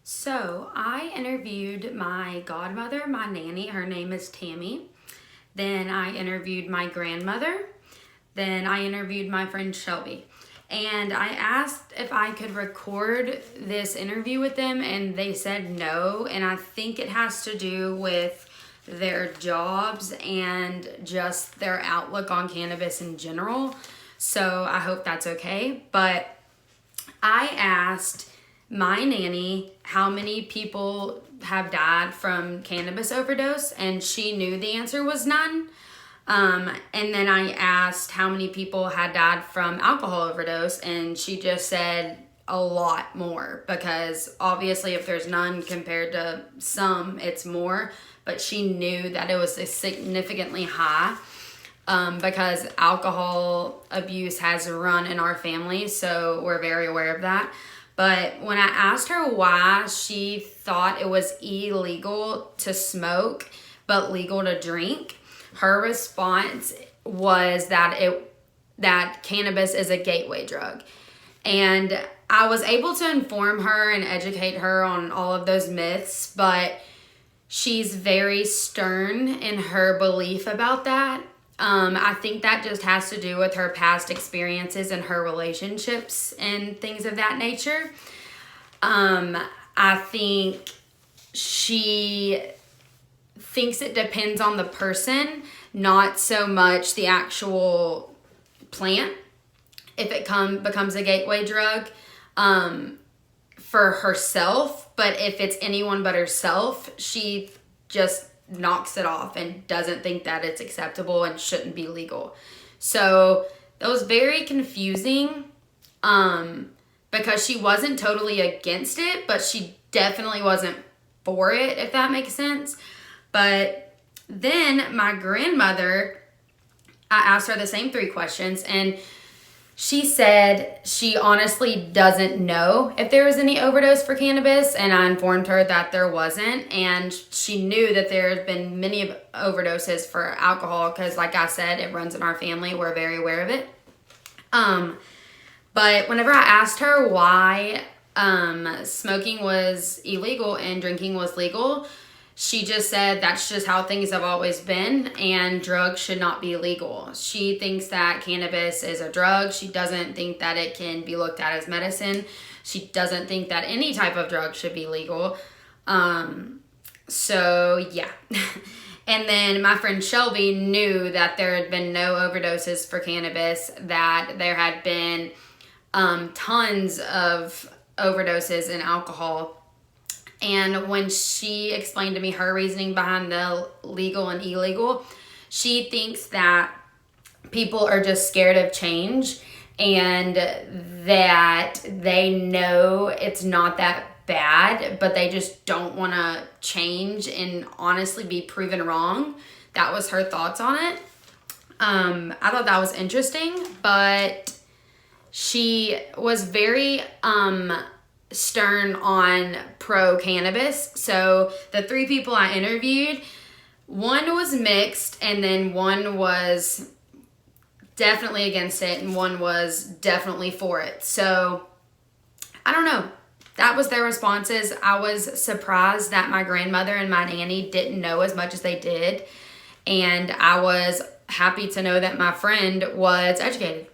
So I interviewed my godmother, my nanny. Her name is Tammy. Then I interviewed my grandmother. Then I interviewed my friend Shelby. And I asked if I could record this interview with them, and they said no. And I think it has to do with their jobs and just their outlook on cannabis in general. So I hope that's okay. But I asked my nanny how many people have died from cannabis overdose, and she knew the answer was none. And then I asked how many people had died from alcohol overdose, and she just said a lot more, because obviously if there's none compared to some, it's more, but she knew that it was significantly high. Because alcohol abuse has run in our family, so we're very aware of that. But when I asked her why she thought it was illegal to smoke but legal to drink, her response was that cannabis is a gateway drug. And I was able to inform her and educate her on all of those myths, but she's very stern in her belief about that. I think that just has to do with her past experiences and her relationships and things of that nature. I think she thinks it depends on the person, not so much the actual plant, if it becomes a gateway drug for herself. But if it's anyone but herself, she just knocks it off and doesn't think that it's acceptable and shouldn't be legal. So that was very confusing, because she wasn't totally against it, but she definitely wasn't for it, if that makes sense. But then my grandmother, I asked her the same 3 questions, and she said she honestly doesn't know if there was any overdose for cannabis, and I informed her that there wasn't, and she knew that there had been many overdoses for alcohol, because like I said, it runs in our family. We're very aware of it. But whenever I asked her why smoking was illegal and drinking was legal, she just said that's just how things have always been, and drugs should not be legal. She thinks that cannabis is a drug. She doesn't think that it can be looked at as medicine. She doesn't think that any type of drug should be legal. So yeah. And then my friend Shelby knew that there had been no overdoses for cannabis, that there had been tons of overdoses in alcohol. And when she explained to me her reasoning behind the legal and illegal, she thinks that people are just scared of change, and that they know it's not that bad, but they just don't want to change and honestly be proven wrong. That was her thoughts on it. I thought that was interesting, but she was very stern on pro cannabis. So the 3 people I interviewed, one was mixed, and then one was definitely against it, and one was definitely for it. So I don't know. That was their responses. I was surprised that my grandmother and my nanny didn't know as much as they did, and I was happy to know that my friend was educated.